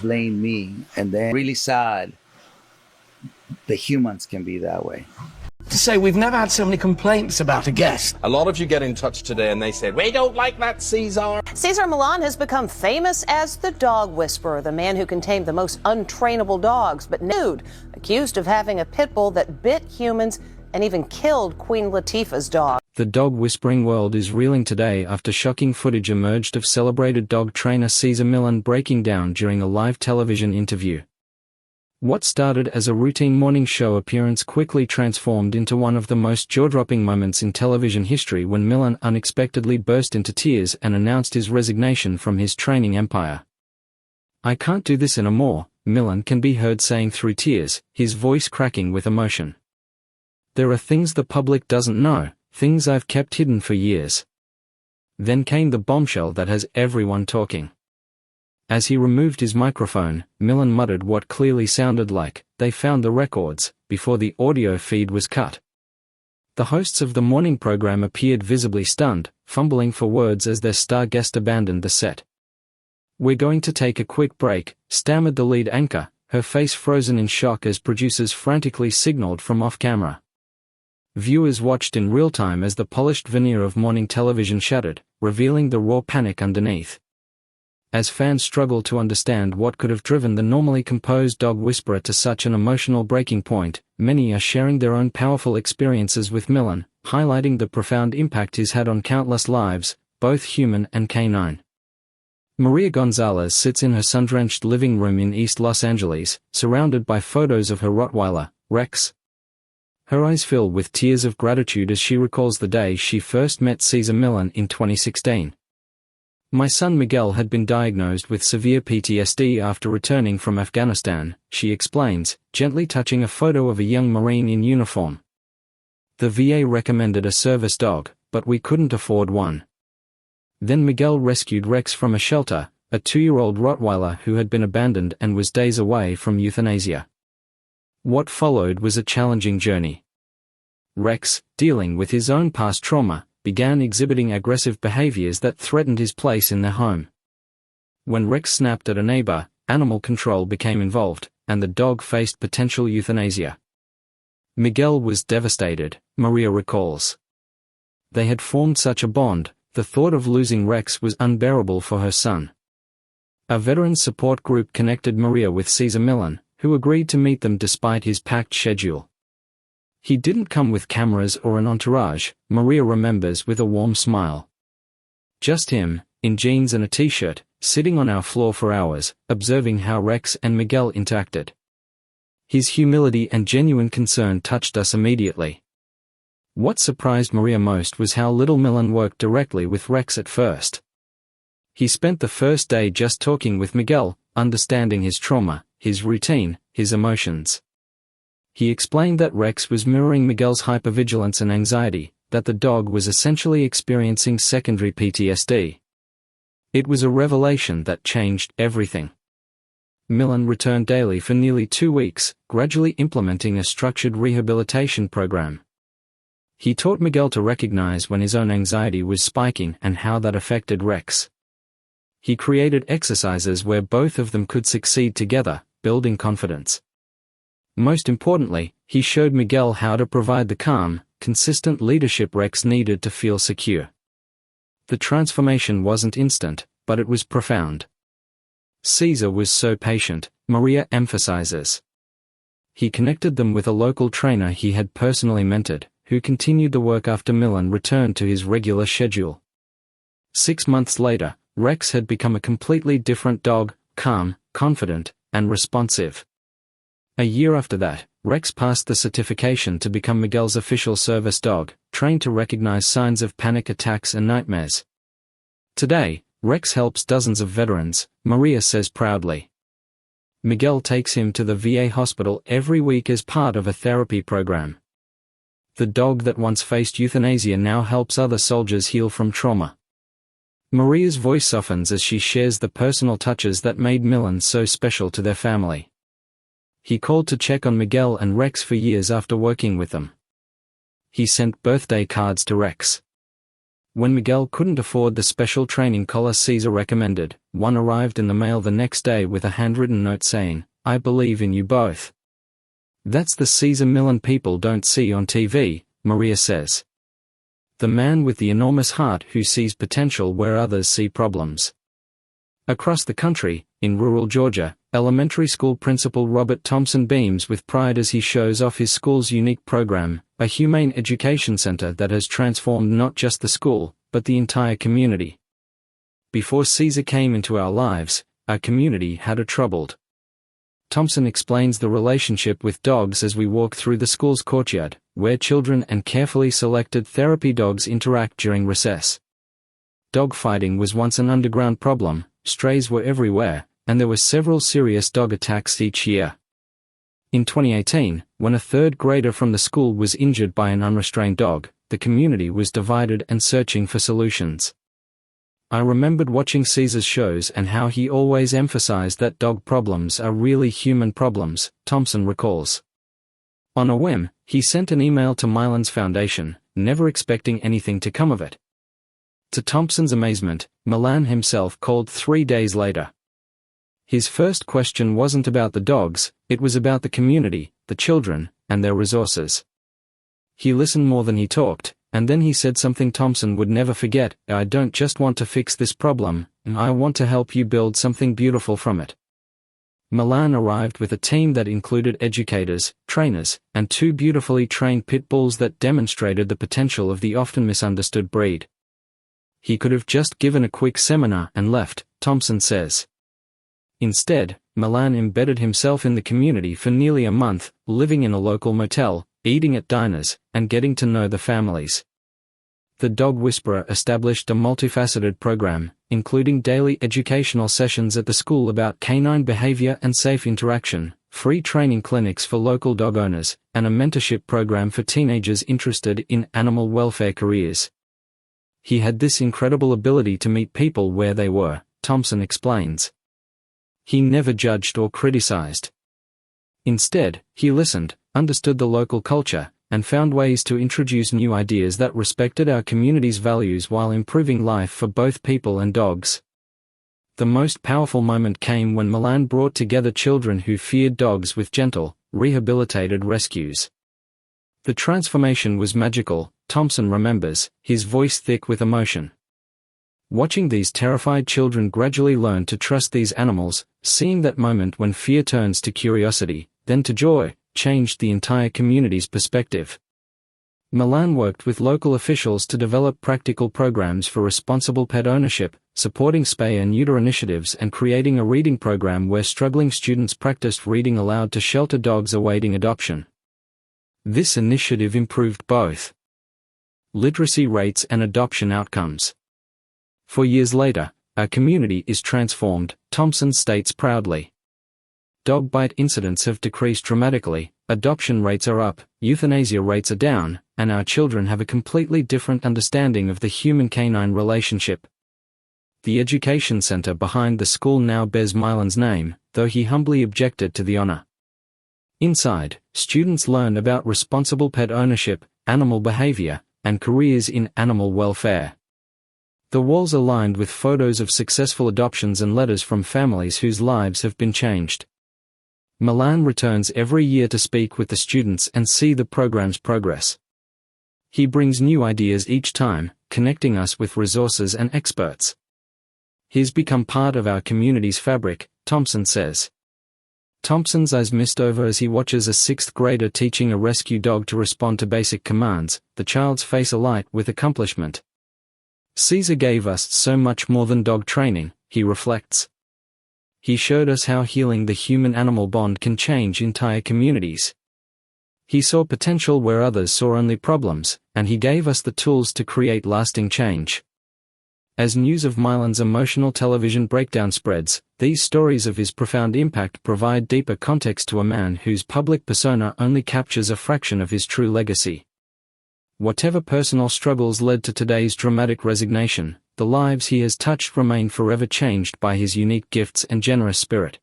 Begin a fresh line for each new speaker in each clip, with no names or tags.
blame me, and then really sad the humans can be that way.
To say we've never had so many complaints about a guest.
A lot of you get in touch today and they say, we don't like that Cesar.
Cesar Milan has become famous as the dog whisperer, the man who can tame the most untrainable dogs, but nude, accused of having a pit bull that bit humans and even killed Queen Latifah's dog.
The dog whispering world is reeling today after shocking footage emerged of celebrated dog trainer Cesar Millan breaking down during a live television interview. What started as a routine morning show appearance quickly transformed into one of the most jaw-dropping moments in television history when Millan unexpectedly burst into tears and announced his resignation from his training empire. "I can't do this anymore," Millan can be heard saying through tears, his voice cracking with emotion. "There are things the public doesn't know, things I've kept hidden for years." Then came the bombshell that has everyone talking. As he removed his microphone, Millan muttered what clearly sounded like, "They found the records," before the audio feed was cut. The hosts of the morning program appeared visibly stunned, fumbling for words as their star guest abandoned the set. "We're going to take a quick break," stammered the lead anchor, her face frozen in shock as producers frantically signaled from off-camera. Viewers watched in real time as the polished veneer of morning television shattered, revealing the raw panic underneath. As fans struggle to understand what could have driven the normally composed dog whisperer to such an emotional breaking point, many are sharing their own powerful experiences with Millan, highlighting the profound impact he's had on countless lives, both human and canine. Maria Gonzalez sits in her sun-drenched living room in East Los Angeles, surrounded by photos of her Rottweiler, Rex. Her eyes fill with tears of gratitude as she recalls the day she first met Cesar Millan in 2016. "My son Miguel had been diagnosed with severe PTSD after returning from Afghanistan," she explains, gently touching a photo of a young Marine in uniform. "The VA recommended a service dog, but we couldn't afford one. Then Miguel rescued Rex from a shelter, a 2-year-old Rottweiler who had been abandoned and was days away from euthanasia. What followed was a challenging journey. Rex, dealing with his own past trauma, began exhibiting aggressive behaviors that threatened his place in their home. When Rex snapped at a neighbor, animal control became involved, and the dog faced potential euthanasia. Miguel was devastated," Maria recalls. They had formed such a bond, the thought of losing Rex was unbearable for her son. A veteran support group connected Maria with Cesar Millan, who agreed to meet them despite his packed schedule. "He didn't come with cameras or an entourage," Maria remembers with a warm smile. "Just him, in jeans and a t-shirt, sitting on our floor for hours, observing how Rex and Miguel interacted. His humility and genuine concern touched us immediately." What surprised Maria most was how little Millan worked directly with Rex at first. He spent the first day just talking with Miguel, understanding his trauma, his routine, his emotions. He explained that Rex was mirroring Miguel's hypervigilance and anxiety, that the dog was essentially experiencing secondary PTSD. It was a revelation that changed everything. Millan returned daily for nearly 2 weeks, gradually implementing a structured rehabilitation program. He taught Miguel to recognize when his own anxiety was spiking and how that affected Rex. He created exercises where both of them could succeed together, building confidence. Most importantly, he showed Miguel how to provide the calm, consistent leadership Rex needed to feel secure. The transformation wasn't instant, but it was profound. Cesar was so patient, Maria emphasizes. He connected them with a local trainer he had personally mentored, who continued the work after Millan returned to his regular schedule. 6 months later, Rex had become a completely different dog, calm, confident, and responsive. A year after that, Rex passed the certification to become Miguel's official service dog, trained to recognize signs of panic attacks and nightmares. Today, Rex helps dozens of veterans, Maria says proudly. Miguel takes him to the VA hospital every week as part of a therapy program. The dog that once faced euthanasia now helps other soldiers heal from trauma. Maria's voice softens as she shares the personal touches that made Millan so special to their family. He called to check on Miguel and Rex for years after working with them. He sent birthday cards to Rex. When Miguel couldn't afford the special training collar Cesar recommended, one arrived in the mail the next day with a handwritten note saying, "I believe in you both." That's the Cesar Millan people don't see on TV, Maria says. The man with the enormous heart who sees potential where others see problems. Across the country, in rural Georgia, elementary school principal Robert Thompson beams with pride as he shows off his school's unique program, a humane education center that has transformed not just the school, but the entire community. Before Cesar came into our lives, our community had a troubled. Thompson explains the relationship with dogs as we walk through the school's courtyard, where children and carefully selected therapy dogs interact during recess. Dogfighting was once an underground problem, strays were everywhere, and there were several serious dog attacks each year. In 2018, when a third grader from the school was injured by an unrestrained dog, the community was divided and searching for solutions. I remembered watching Cesar's shows and how he always emphasized that dog problems are really human problems, Thompson recalls. On a whim, he sent an email to Milan's foundation, never expecting anything to come of it. To Thompson's amazement, Milan himself called 3 days later. His first question wasn't about the dogs, it was about the community, the children, and their resources. He listened more than he talked, and then he said something Thompson would never forget: "I don't just want to fix this problem, I want to help you build something beautiful from it." Milan arrived with a team that included educators, trainers, and 2 beautifully trained pit bulls that demonstrated the potential of the often misunderstood breed. He could have just given a quick seminar and left, Thompson says. Instead, Milan embedded himself in the community for nearly a month, living in a local motel, eating at diners, and getting to know the families. The Dog Whisperer established a multifaceted program, including daily educational sessions at the school about canine behavior and safe interaction, free training clinics for local dog owners, and a mentorship program for teenagers interested in animal welfare careers. He had this incredible ability to meet people where they were, Thompson explains. He never judged or criticized. Instead, he listened, understood the local culture, and found ways to introduce new ideas that respected our community's values while improving life for both people and dogs. The most powerful moment came when Milan brought together children who feared dogs with gentle, rehabilitated rescues. The transformation was magical, Thompson remembers, his voice thick with emotion. Watching these terrified children gradually learn to trust these animals, seeing that moment when fear turns to curiosity, then to joy, changed the entire community's perspective. Milan worked with local officials to develop practical programs for responsible pet ownership, supporting spay and neuter initiatives and creating a reading program where struggling students practiced reading aloud to shelter dogs awaiting adoption. This initiative improved both literacy rates and adoption outcomes. For years later, our community is transformed, Thompson states proudly. Dog bite incidents have decreased dramatically, adoption rates are up, euthanasia rates are down, and our children have a completely different understanding of the human-canine relationship. The education center behind the school now bears Milan's name, though he humbly objected to the honor. Inside, students learn about responsible pet ownership, animal behavior, and careers in animal welfare. The walls are lined with photos of successful adoptions and letters from families whose lives have been changed. Milan returns every year to speak with the students and see the program's progress. He brings new ideas each time, connecting us with resources and experts. He's become part of our community's fabric, Thompson says. Thompson's eyes mist over as he watches a 6th grader teaching a rescue dog to respond to basic commands, the child's face alight with accomplishment. Cesar gave us so much more than dog training, he reflects. He showed us how healing the human-animal bond can change entire communities. He saw potential where others saw only problems, and he gave us the tools to create lasting change. As news of Milan's emotional television breakdown spreads, these stories of his profound impact provide deeper context to a man whose public persona only captures a fraction of his true legacy. Whatever personal struggles led to today's dramatic resignation, the lives he has touched remain forever changed by his unique gifts and generous spirit.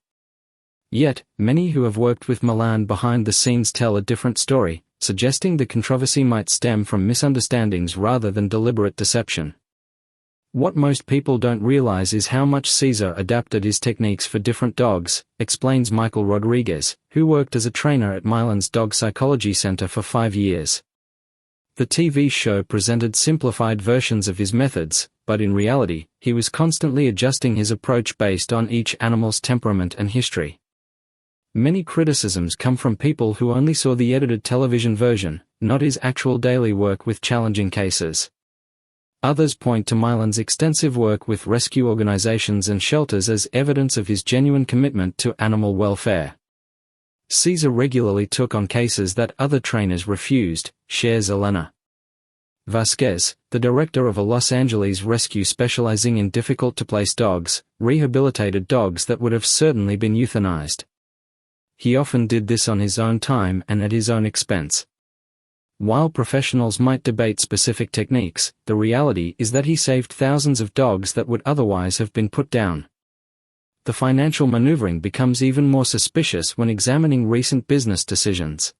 Yet, many who have worked with Milan behind the scenes tell a different story, suggesting the controversy might stem from misunderstandings rather than deliberate deception. What most people don't realize is how much Cesar adapted his techniques for different dogs, explains Michael Rodriguez, who worked as a trainer at Milan's Dog Psychology Center for 5 years. The TV show presented simplified versions of his methods, but in reality, he was constantly adjusting his approach based on each animal's temperament and history. Many criticisms come from people who only saw the edited television version, not his actual daily work with challenging cases. Others point to Milan's extensive work with rescue organizations and shelters as evidence of his genuine commitment to animal welfare. Cesar regularly took on cases that other trainers refused, shares Elena Vasquez, the director of a Los Angeles rescue specializing in difficult-to-place dogs, rehabilitated dogs that would have certainly been euthanized. He often did this on his own time and at his own expense. While professionals might debate specific techniques, the reality is that he saved thousands of dogs that would otherwise have been put down. The financial maneuvering becomes even more suspicious when examining recent business decisions.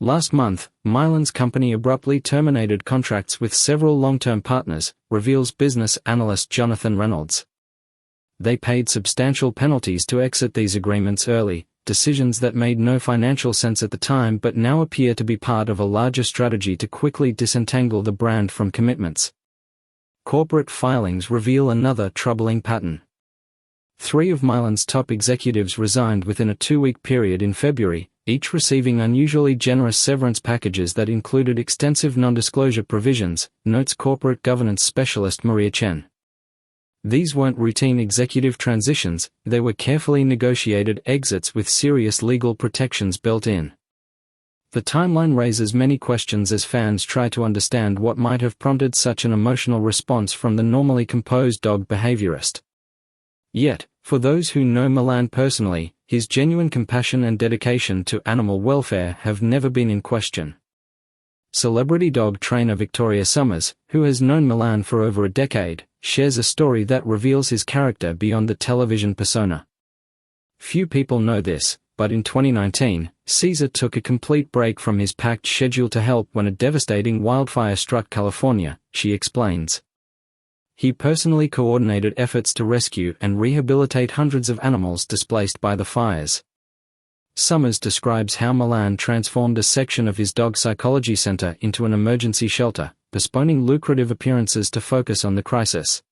Last month, Milan's company abruptly terminated contracts with several long-term partners, reveals business analyst Jonathan Reynolds. They paid substantial penalties to exit these agreements early, decisions that made no financial sense at the time but now appear to be part of a larger strategy to quickly disentangle the brand from commitments. Corporate filings reveal another troubling pattern. 3 of Milan's top executives resigned within a 2-week period in February, each receiving unusually generous severance packages that included extensive non-disclosure provisions, notes corporate governance specialist Maria Chen. These weren't routine executive transitions, they were carefully negotiated exits with serious legal protections built in. The timeline raises many questions as fans try to understand what might have prompted such an emotional response from the normally composed dog behaviorist. Yet, for those who know Milan personally, his genuine compassion and dedication to animal welfare have never been in question. Celebrity dog trainer Victoria Summers, who has known Milan for over a decade, shares a story that reveals his character beyond the television persona. Few people know this, but in 2019, Cesar took a complete break from his packed schedule to help when a devastating wildfire struck California, she explains. He personally coordinated efforts to rescue and rehabilitate hundreds of animals displaced by the fires. Summers describes how Milan transformed a section of his dog psychology center into an emergency shelter, postponing lucrative appearances to focus on the crisis.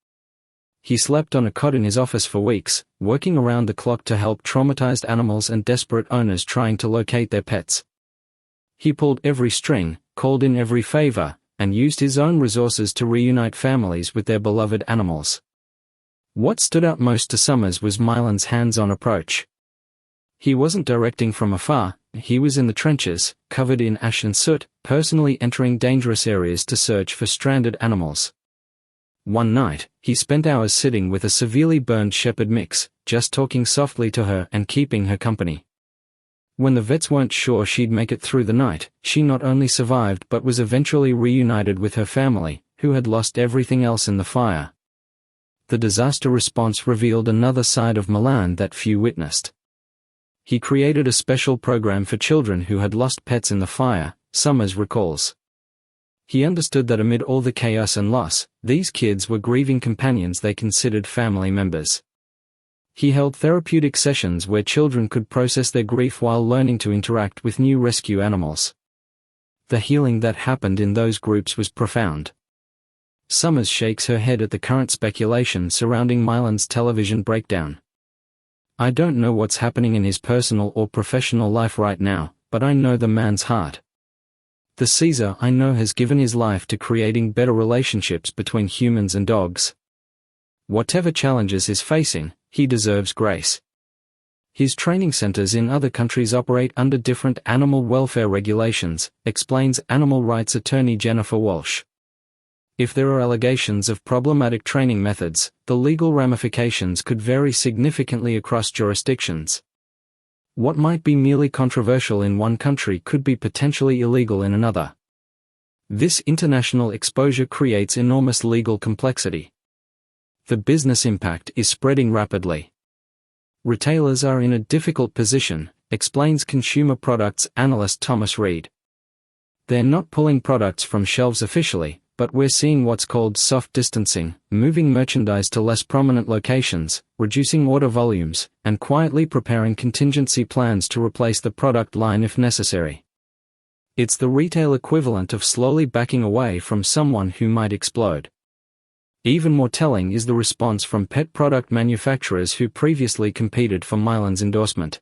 He slept on a cot in his office for weeks, working around the clock to help traumatized animals and desperate owners trying to locate their pets. He pulled every string, called in every favor, and used his own resources to reunite families with their beloved animals. What stood out most to Summers was Milan's hands-on approach. He wasn't directing from afar, he was in the trenches, covered in ash and soot, personally entering dangerous areas to search for stranded animals. One night, he spent hours sitting with a severely burned shepherd mix, just talking softly to her and keeping her company. When the vets weren't sure she'd make it through the night, she not only survived but was eventually reunited with her family, who had lost everything else in the fire. The disaster response revealed another side of Milan that few witnessed. He created a special program for children who had lost pets in the fire, Summers recalls. He understood that amid all the chaos and loss, these kids were grieving companions they considered family members. He held therapeutic sessions where children could process their grief while learning to interact with new rescue animals. The healing that happened in those groups was profound. Summers shakes her head at the current speculation surrounding Milan's television breakdown. I don't know what's happening in his personal or professional life right now, but I know the man's heart. The Cesar I know has given his life to creating better relationships between humans and dogs. Whatever challenges he's facing, he deserves grace. His training centers in other countries operate under different animal welfare regulations, explains animal rights attorney Jennifer Walsh. If there are allegations of problematic training methods, the legal ramifications could vary significantly across jurisdictions. What might be merely controversial in one country could be potentially illegal in another. This international exposure creates enormous legal complexity. The business impact is spreading rapidly. Retailers are in a difficult position, explains consumer products analyst Thomas Reed. They're not pulling products from shelves officially, but we're seeing what's called soft distancing, moving merchandise to less prominent locations, reducing order volumes, and quietly preparing contingency plans to replace the product line if necessary. It's the retail equivalent of slowly backing away from someone who might explode. Even more telling is the response from pet product manufacturers who previously competed for Milan's endorsement.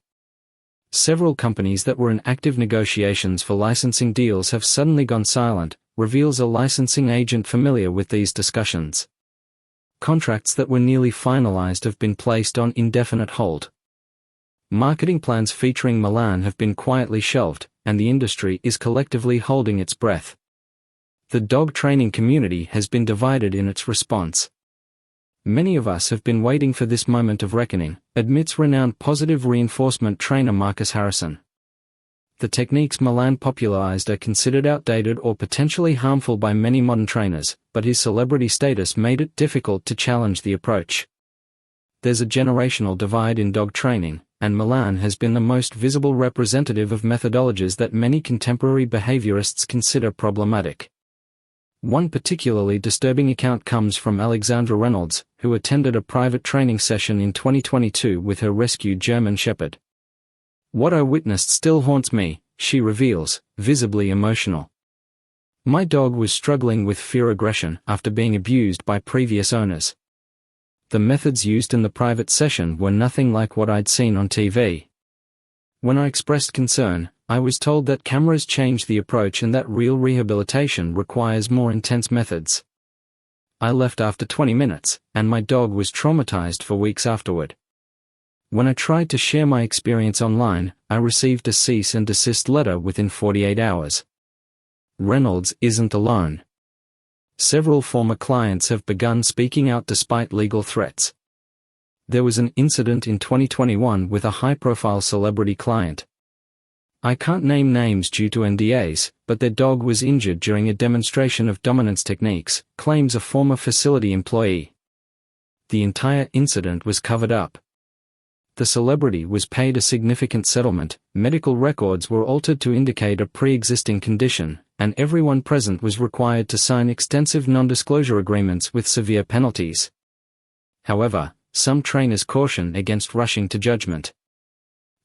Several companies that were in active negotiations for licensing deals have suddenly gone silent, reveals a licensing agent familiar with these discussions. Contracts that were nearly finalized have been placed on indefinite hold. Marketing plans featuring Milan have been quietly shelved, and the industry is collectively holding its breath. The dog training community has been divided in its response. Many of us have been waiting for this moment of reckoning, admits renowned positive reinforcement trainer Marcus Harrison. The techniques Milan popularized are considered outdated or potentially harmful by many modern trainers, but his celebrity status made it difficult to challenge the approach. There's a generational divide in dog training, and Milan has been the most visible representative of methodologies that many contemporary behaviorists consider problematic. One particularly disturbing account comes from Alexandra Reynolds, who attended a private training session in 2022 with her rescued German Shepherd. "What I witnessed still haunts me," she reveals, visibly emotional. "My dog was struggling with fear aggression after being abused by previous owners. The methods used in the private session were nothing like what I'd seen on TV. When I expressed concern, I was told that cameras change the approach and that real rehabilitation requires more intense methods. I left after 20 minutes, and my dog was traumatized for weeks afterward. When I tried to share my experience online, I received a cease and desist letter within 48 hours. Reynolds isn't alone. Several former clients have begun speaking out despite legal threats. There was an incident in 2021 with a high-profile celebrity client. I can't name names due to NDAs, but their dog was injured during a demonstration of dominance techniques, claims a former facility employee. The entire incident was covered up. The celebrity was paid a significant settlement, medical records were altered to indicate a pre-existing condition, and everyone present was required to sign extensive non-disclosure agreements with severe penalties. However, some trainers caution against rushing to judgment.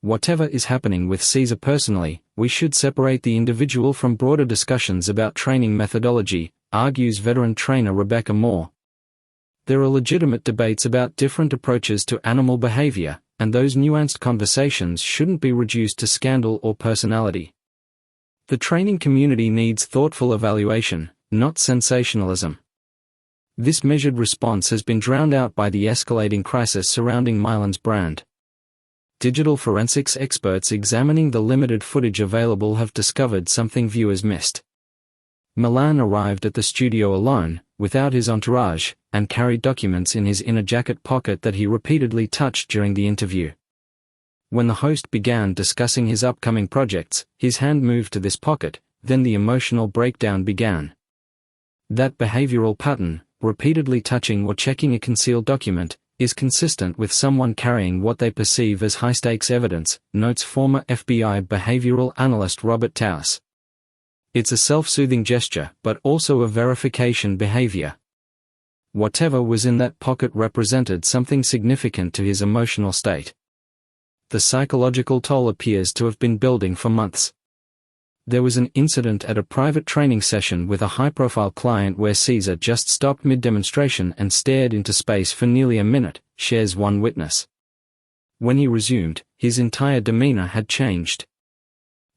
Whatever is happening with Cesar personally, we should separate the individual from broader discussions about training methodology, argues veteran trainer Rebecca Moore. There are legitimate debates about different approaches to animal behavior, and those nuanced conversations shouldn't be reduced to scandal or personality. The training community needs thoughtful evaluation, not sensationalism. This measured response has been drowned out by the escalating crisis surrounding Milan's brand. Digital forensics experts examining the limited footage available have discovered something viewers missed. Milan arrived at the studio alone, without his entourage, and carried documents in his inner jacket pocket that he repeatedly touched during the interview. When the host began discussing his upcoming projects, his hand moved to this pocket, then the emotional breakdown began. That behavioral pattern, repeatedly touching or checking a concealed document, is consistent with someone carrying what they perceive as high-stakes evidence, notes former FBI behavioral analyst Robert Taus. It's a self-soothing gesture, but also a verification behavior. Whatever was in that pocket represented something significant to his emotional state. The psychological toll appears to have been building for months. There was an incident at a private training session with a high-profile client where Cesar just stopped mid-demonstration and stared into space for nearly a minute, shares one witness. When he resumed, his entire demeanor had changed.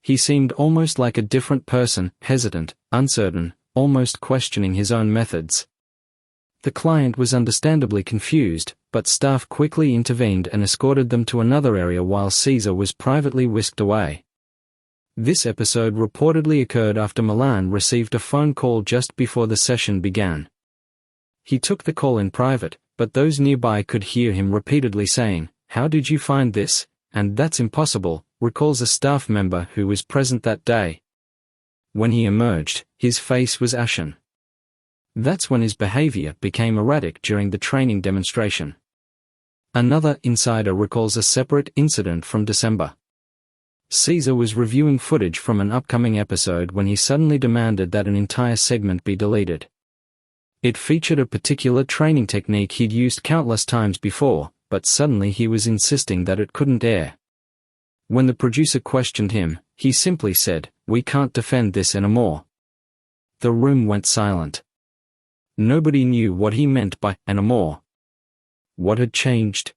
He seemed almost like a different person, hesitant, uncertain, almost questioning his own methods. The client was understandably confused, but staff quickly intervened and escorted them to another area while Cesar was privately whisked away. This episode reportedly occurred after Milan received a phone call just before the session began. He took the call in private, but those nearby could hear him repeatedly saying, "How did you find this? And that's impossible," recalls a staff member who was present that day. When he emerged, his face was ashen. That's when his behavior became erratic during the training demonstration. Another insider recalls a separate incident from December. Cesar was reviewing footage from an upcoming episode when he suddenly demanded that an entire segment be deleted. It featured a particular training technique he'd used countless times before, but suddenly he was insisting that it couldn't air. When the producer questioned him, he simply said, "We can't defend this anymore." The room went silent. Nobody knew what he meant by anymore. What had changed?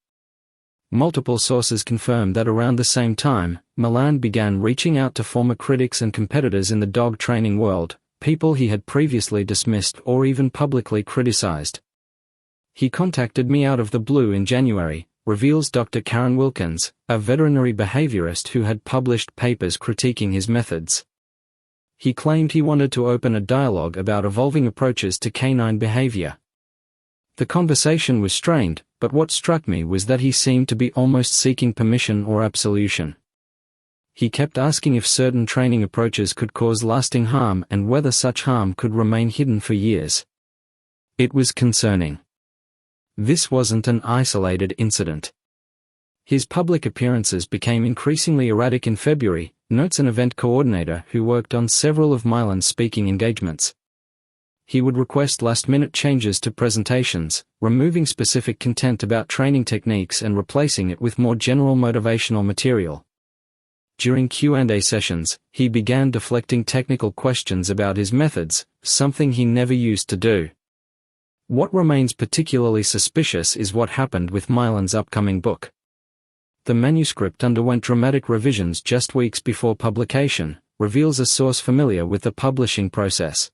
Multiple sources confirmed that around the same time, Milan began reaching out to former critics and competitors in the dog training world, people he had previously dismissed or even publicly criticized. "He contacted me out of the blue in January," reveals Dr. Karen Wilkins, a veterinary behaviorist who had published papers critiquing his methods. He claimed he wanted to open a dialogue about evolving approaches to canine behavior. The conversation was strained, but what struck me was that he seemed to be almost seeking permission or absolution. He kept asking if certain training approaches could cause lasting harm and whether such harm could remain hidden for years. It was concerning. This wasn't an isolated incident. His public appearances became increasingly erratic in February, notes an event coordinator who worked on several of Milan's speaking engagements. He would request last-minute changes to presentations, removing specific content about training techniques and replacing it with more general motivational material. During Q&A sessions, he began deflecting technical questions about his methods, something he never used to do. What remains particularly suspicious is what happened with Milan's upcoming book. The manuscript underwent dramatic revisions just weeks before publication, reveals a source familiar with the publishing process.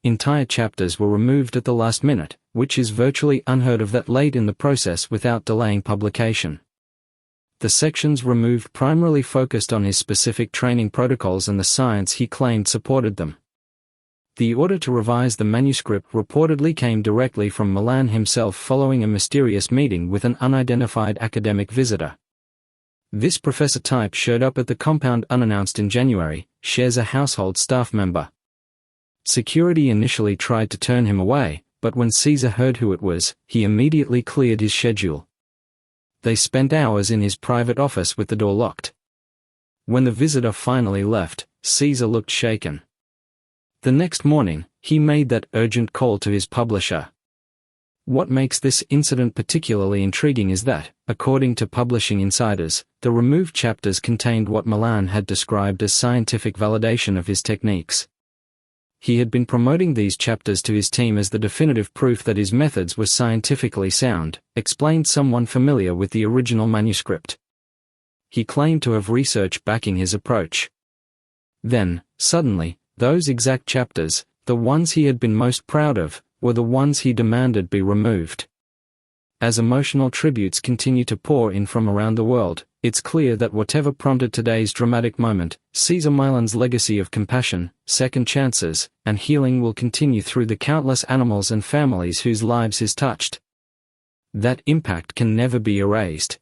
Entire chapters were removed at the last minute, which is virtually unheard of that late in the process without delaying publication. The sections removed primarily focused on his specific training protocols and the science he claimed supported them. The order to revise the manuscript reportedly came directly from Milan himself following a mysterious meeting with an unidentified academic visitor. This professor type showed up at the compound unannounced in January, shares a household staff member. Security initially tried to turn him away, but when Cesar heard who it was, he immediately cleared his schedule. They spent hours in his private office with the door locked. When the visitor finally left, Cesar looked shaken. The next morning, he made that urgent call to his publisher. What makes this incident particularly intriguing is that, according to publishing insiders, the removed chapters contained what Milan had described as scientific validation of his techniques. He had been promoting these chapters to his team as the definitive proof that his methods were scientifically sound, explained someone familiar with the original manuscript. He claimed to have research backing his approach. Then, suddenly, those exact chapters, the ones he had been most proud of, were the ones he demanded be removed. As emotional tributes continue to pour in from around the world, it's clear that whatever prompted today's dramatic moment, Cesar Milan's legacy of compassion, second chances, and healing will continue through the countless animals and families whose lives he's touched. That impact can never be erased.